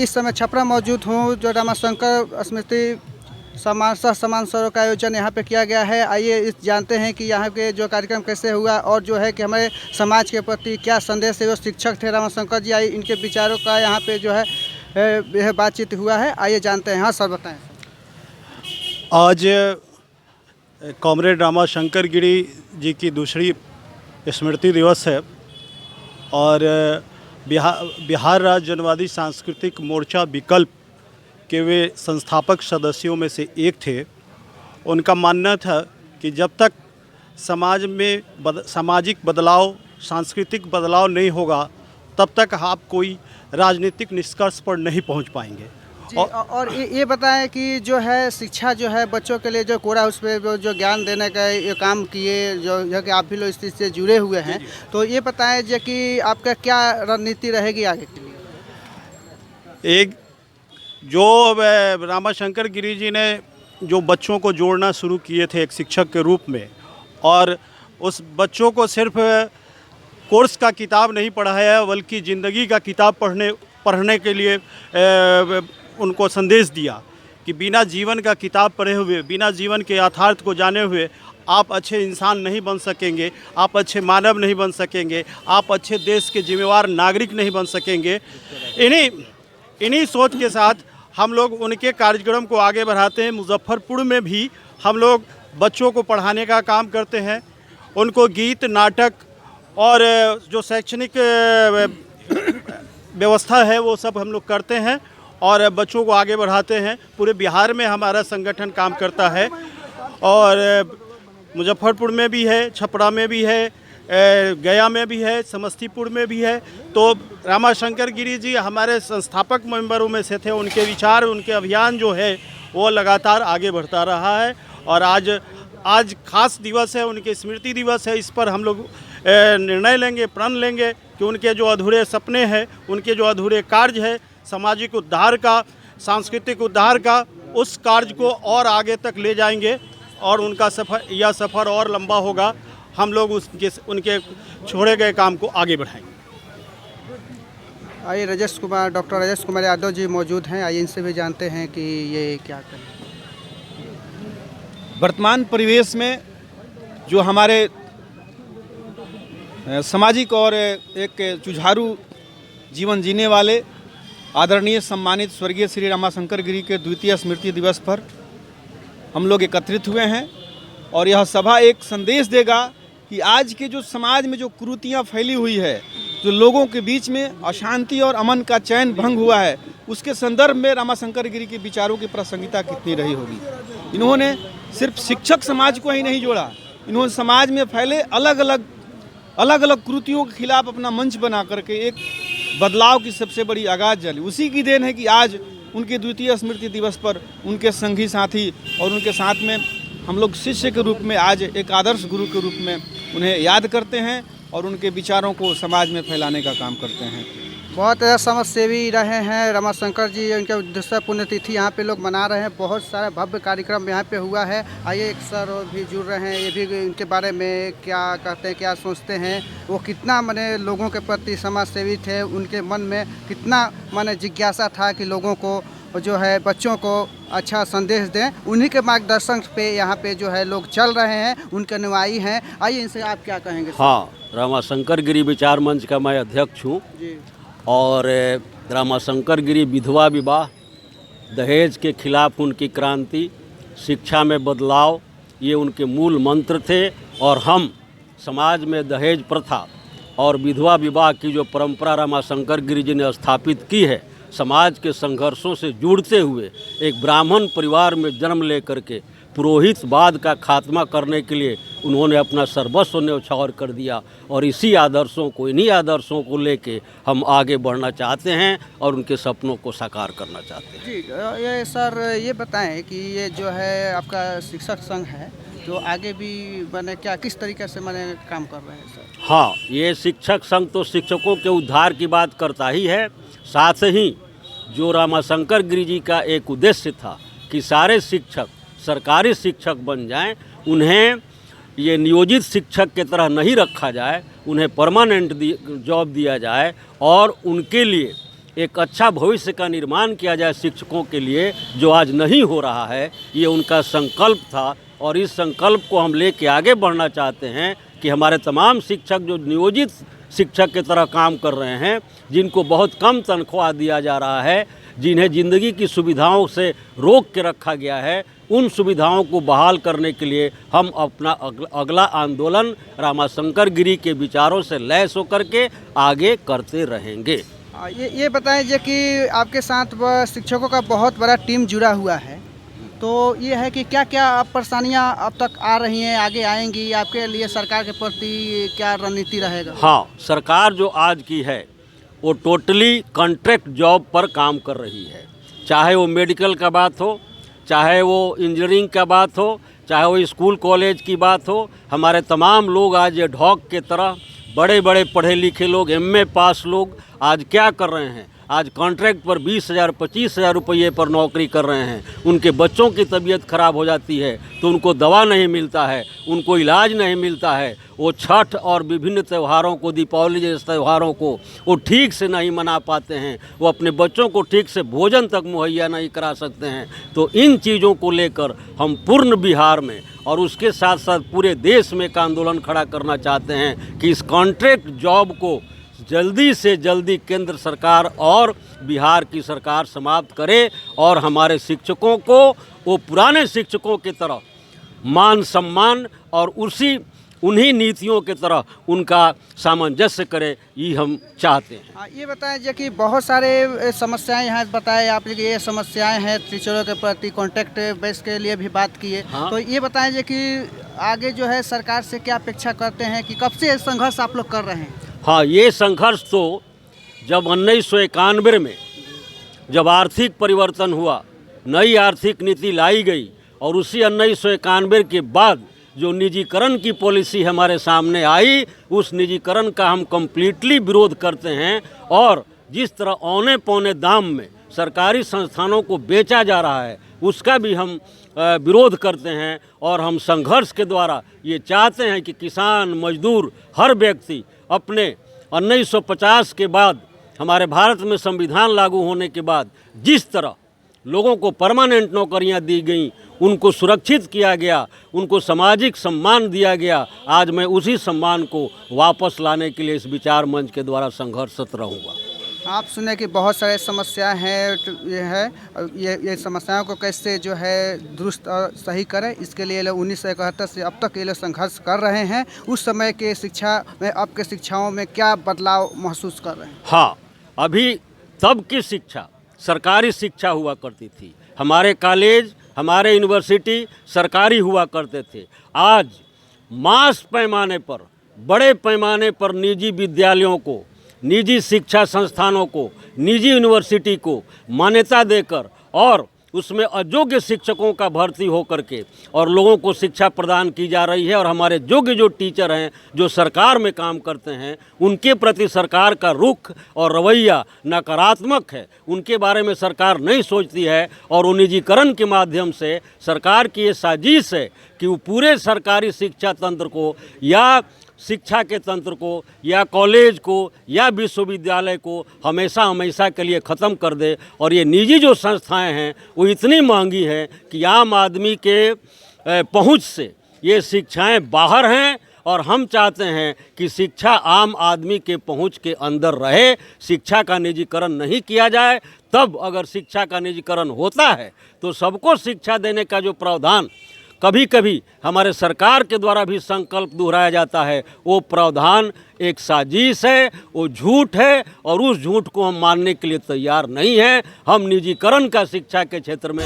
इस समय छपरा मौजूद हूँ, जो रामाशंकर स्मृति सह सम्मान समारोह का आयोजन यहाँ पे किया गया है। आइए इस जानते हैं कि यहाँ के जो कार्यक्रम कैसे हुआ और जो है कि हमारे समाज के प्रति क्या संदेश है। जो शिक्षक थे रामाशंकर जी, आइए इनके विचारों का यहाँ पे जो है यह बातचीत हुआ है। आइए जानते हैं। हाँ सर, बताएं। आज कॉमरेड रामाशंकर गिरी जी की दूसरी स्मृति दिवस है और बिहार राज्य जनवादी सांस्कृतिक मोर्चा विकल्प के वे संस्थापक सदस्यों में से एक थे। उनका मानना था कि जब तक समाज में सामाजिक बदलाव, सांस्कृतिक बदलाव नहीं होगा, तब तक आप कोई राजनीतिक निष्कर्ष पर नहीं पहुंच पाएंगे। और ये बताएं कि जो है शिक्षा जो है बच्चों के लिए जो कोरा उस पर जो ज्ञान देने का ये काम किए, जो कि आप भी लोग इस चीज़ से जुड़े हुए हैं, तो ये बताएं जो कि आपका क्या रणनीति रहेगी आगे के लिए। एक जो रामाशंकर गिरी जी ने जो बच्चों को जोड़ना शुरू किए थे एक शिक्षक के रूप में, और उस बच्चों को सिर्फ कोर्स का किताब नहीं पढ़ाया बल्कि ज़िंदगी का किताब पढ़ने के लिए उनको संदेश दिया कि बिना जीवन का किताब पढ़े हुए, बिना जीवन के यथार्थ को जाने हुए आप अच्छे इंसान नहीं बन सकेंगे, आप अच्छे मानव नहीं बन सकेंगे, आप अच्छे देश के जिम्मेवार नागरिक नहीं बन सकेंगे। इन्हीं सोच के साथ हम लोग उनके कार्यक्रम को आगे बढ़ाते हैं। मुजफ्फरपुर में भी हम लोग बच्चों को पढ़ाने का काम करते हैं। उनको गीत, नाटक और जो शैक्षणिक व्यवस्था है वो सब हम लोग करते हैं और बच्चों को आगे बढ़ाते हैं। पूरे बिहार में हमारा संगठन काम करता है और मुजफ्फरपुर में भी है, छपरा में भी है, गया में भी है, समस्तीपुर में भी है। तो रामाशंकर गिरी जी हमारे संस्थापक मेंबरों में से थे। उनके विचार, उनके अभियान जो है वो लगातार आगे बढ़ता रहा है और आज खास दिवस है, उनकी स्मृति दिवस है। इस पर हम लोग निर्णय लेंगे, प्रण लेंगे कि उनके जो अधूरे सपने हैं, उनके जो अधूरे कार्य है सामाजिक उद्धार का, सांस्कृतिक उद्धार का, उस कार्य को और आगे तक ले जाएंगे और उनका सफ़र और लंबा होगा। हम लोग उनके छोड़े गए काम को आगे बढ़ाएंगे। आइए डॉक्टर राजेश कुमार यादव जी मौजूद हैं। आइए इनसे भी जानते हैं कि ये क्या करें। वर्तमान परिवेश में जो हमारे सामाजिक और एक जुझारू जीवन जीने वाले आदरणीय सम्मानित स्वर्गीय श्री रामाशंकर गिरी के द्वितीय स्मृति दिवस पर हम लोग एकत्रित हुए हैं और यह सभा एक संदेश देगा कि आज के जो समाज में जो कुरीतियाँ फैली हुई है, जो लोगों के बीच में अशांति और अमन का चैन भंग हुआ है, उसके संदर्भ में रामाशंकर गिरी के विचारों की प्रासंगिकता कितनी रही होगी। इन्होंने सिर्फ शिक्षक समाज को ही नहीं जोड़ा, इन्होंने समाज में फैले अलग अलग कुरीतियों के खिलाफ अपना मंच बना करके एक बदलाव की सबसे बड़ी आगाज जली। उसी की देन है कि आज उनके द्वितीय स्मृति दिवस पर उनके संगी साथी और उनके साथ में हम लोग शिष्य के रूप में आज एक आदर्श गुरु के रूप में उन्हें याद करते हैं और उनके विचारों को समाज में फैलाने का काम करते हैं। बहुत समाजसेवी रहे हैं रामाशंकर जी। उनके दूसरा पुण्यतिथि यहाँ पे लोग मना रहे हैं। बहुत सारा भव्य कार्यक्रम यहाँ पे हुआ है। आइए एक सर और भी जुड़ रहे हैं, ये भी इनके बारे में क्या कहते हैं, क्या सोचते हैं, वो कितना माने लोगों के प्रति समाजसेवी थे, उनके मन में कितना माने जिज्ञासा था कि लोगों को जो है बच्चों को अच्छा संदेश दें। उन्हीं के मार्गदर्शन पे यहाँ पे जो है लोग चल रहे हैं, उनके अनुयायी हैं। आइए इनसे आप क्या कहेंगे। हाँ, रामाशंकर गिरी विचार मंच का मैं अध्यक्ष हूँ और रामाशंकर गिरी विधवा विवाह, दहेज के खिलाफ उनकी क्रांति, शिक्षा में बदलाव, ये उनके मूल मंत्र थे। और हम समाज में दहेज प्रथा और विधवा विवाह की जो परंपरा रामाशंकर गिरी जी ने स्थापित की है, समाज के संघर्षों से जुड़ते हुए एक ब्राह्मण परिवार में जन्म लेकर के पुरोहितवाद का खात्मा करने के लिए उन्होंने अपना सर्वस्व न्यौछावर कर दिया और इन्हीं आदर्शों को लेके हम आगे बढ़ना चाहते हैं और उनके सपनों को साकार करना चाहते हैं। जी ये सर, ये बताएं कि ये जो है आपका शिक्षक संघ है, जो आगे भी मैंने क्या किस तरीके से मैंने काम कर रहे हैं सर। हाँ, ये शिक्षक संघ तो शिक्षकों के उद्धार की बात करता ही है। साथ ही जो रामाशंकर गिरी जी का एक उद्देश्य था कि सारे शिक्षक सरकारी शिक्षक बन जाएं, उन्हें ये नियोजित शिक्षक की तरह नहीं रखा जाए, उन्हें परमानेंट जॉब दिया जाए और उनके लिए एक अच्छा भविष्य का निर्माण किया जाए शिक्षकों के लिए, जो आज नहीं हो रहा है। ये उनका संकल्प था और इस संकल्प को हम लेके आगे बढ़ना चाहते हैं कि हमारे तमाम शिक्षक जो नियोजित शिक्षक की तरह काम कर रहे हैं, जिनको बहुत कम तनख्वाह दिया जा रहा है, जिन्हें ज़िंदगी की सुविधाओं से रोक के रखा गया है, उन सुविधाओं को बहाल करने के लिए हम अपना अगला आंदोलन रामाशंकर गिरी के विचारों से लैस होकर के आगे करते रहेंगे। ये बताएं जी कि आपके साथ शिक्षकों का बहुत बड़ा टीम जुड़ा हुआ है, तो ये है कि क्या क्या आप परेशानियां अब तक आ रही हैं, आगे आएंगी, आपके लिए सरकार के प्रति क्या रणनीति रहेगा? हाँ, सरकार जो आज की है वो टोटली कॉन्ट्रैक्ट जॉब पर काम कर रही है। चाहे वो मेडिकल का बात हो, चाहे वो इंजीनियरिंग का बात हो, चाहे वो स्कूल कॉलेज की बात हो, हमारे तमाम लोग आज ये ढौक के तरह बड़े बड़े पढ़े लिखे लोग, एमए पास लोग आज क्या कर रहे हैं, आज कॉन्ट्रैक्ट पर 20,000 25,000 रुपये पर नौकरी कर रहे हैं। उनके बच्चों की तबीयत खराब हो जाती है तो उनको दवा नहीं मिलता है, उनको इलाज नहीं मिलता है। वो छठ और विभिन्न त्योहारों को, दीपावली जैसे त्योहारों को वो ठीक से नहीं मना पाते हैं, वो अपने बच्चों को ठीक से भोजन तक मुहैया नहीं करा सकते हैं। तो इन चीज़ों को लेकर हम पूर्ण बिहार में और उसके साथ साथ पूरे देश में एक आंदोलन खड़ा करना चाहते हैं कि इस कॉन्ट्रैक्ट जॉब को जल्दी से जल्दी केंद्र सरकार और बिहार की सरकार समाप्त करे और हमारे शिक्षकों को वो पुराने शिक्षकों की तरह मान सम्मान और उन्हीं नीतियों की तरह उनका सामंजस्य करे, ये हम चाहते हैं। ये बताएं जी कि बहुत सारे समस्याएं यहाँ बताए आपने कि ये समस्याएं हैं टीचरों के प्रति, कॉन्ट्रैक्ट बेस के लिए भी बात की है। हाँ। तो ये बताएं जी कि आगे जो है सरकार से क्या अपेक्षा करते हैं, कि कब से संघर्ष आप लोग कर रहे हैं? हाँ, ये संघर्ष तो जब 1991 में जब आर्थिक परिवर्तन हुआ, नई आर्थिक नीति लाई गई और उसी 1991 के बाद जो निजीकरण की पॉलिसी हमारे सामने आई, उस निजीकरण का हम कम्प्लीटली विरोध करते हैं। और जिस तरह औने पौने दाम में सरकारी संस्थानों को बेचा जा रहा है, उसका भी हम विरोध करते हैं। और हम संघर्ष के द्वारा ये चाहते हैं कि किसान, मजदूर, हर व्यक्ति अपने 1950 के बाद हमारे भारत में संविधान लागू होने के बाद जिस तरह लोगों को परमानेंट नौकरियां दी गईं, उनको सुरक्षित किया गया, उनको सामाजिक सम्मान दिया गया, आज मैं उसी सम्मान को वापस लाने के लिए इस विचार मंच के द्वारा संघर्षरत रहूँगा। आप सुने कि बहुत सारे समस्याएं हैं, ये समस्याओं को कैसे जो है दुरुस्त और सही करें, इसके लिए 1971 से अब तक ये लोग संघर्ष कर रहे हैं। उस समय के शिक्षा में अब के शिक्षाओं में क्या बदलाव महसूस कर रहे हैं? हाँ, अभी तब की शिक्षा सरकारी शिक्षा हुआ करती थी, हमारे कॉलेज, हमारे यूनिवर्सिटी सरकारी हुआ करते थे। आज मास पैमाने पर, बड़े पैमाने पर निजी विद्यालयों को, निजी शिक्षा संस्थानों को, निजी यूनिवर्सिटी को मान्यता देकर और उसमें अयोग्य शिक्षकों का भर्ती हो करके और लोगों को शिक्षा प्रदान की जा रही है। और हमारे योग्य जो टीचर हैं, जो सरकार में काम करते हैं, उनके प्रति सरकार का रुख और रवैया नकारात्मक है। उनके बारे में सरकार नहीं सोचती है और वो निजीकरण के माध्यम से सरकार की ये साजिश है कि वो पूरे सरकारी शिक्षा तंत्र को या शिक्षा के तंत्र को या कॉलेज को या विश्वविद्यालय को हमेशा हमेशा के लिए ख़त्म कर दे। और ये निजी जो संस्थाएं हैं वो इतनी महंगी हैं कि आम आदमी के पहुंच से ये शिक्षाएं बाहर हैं। और हम चाहते हैं कि शिक्षा आम आदमी के पहुंच के अंदर रहे, शिक्षा का निजीकरण नहीं किया जाए। तब अगर शिक्षा का निजीकरण होता है तो सबको शिक्षा देने का जो प्रावधान कभी कभी हमारे सरकार के द्वारा भी संकल्प दोहराया जाता है, वो प्रावधान एक साजिश है, वो झूठ है और उस झूठ को हम मानने के लिए तैयार नहीं हैं। हम निजीकरण का शिक्षा के क्षेत्र में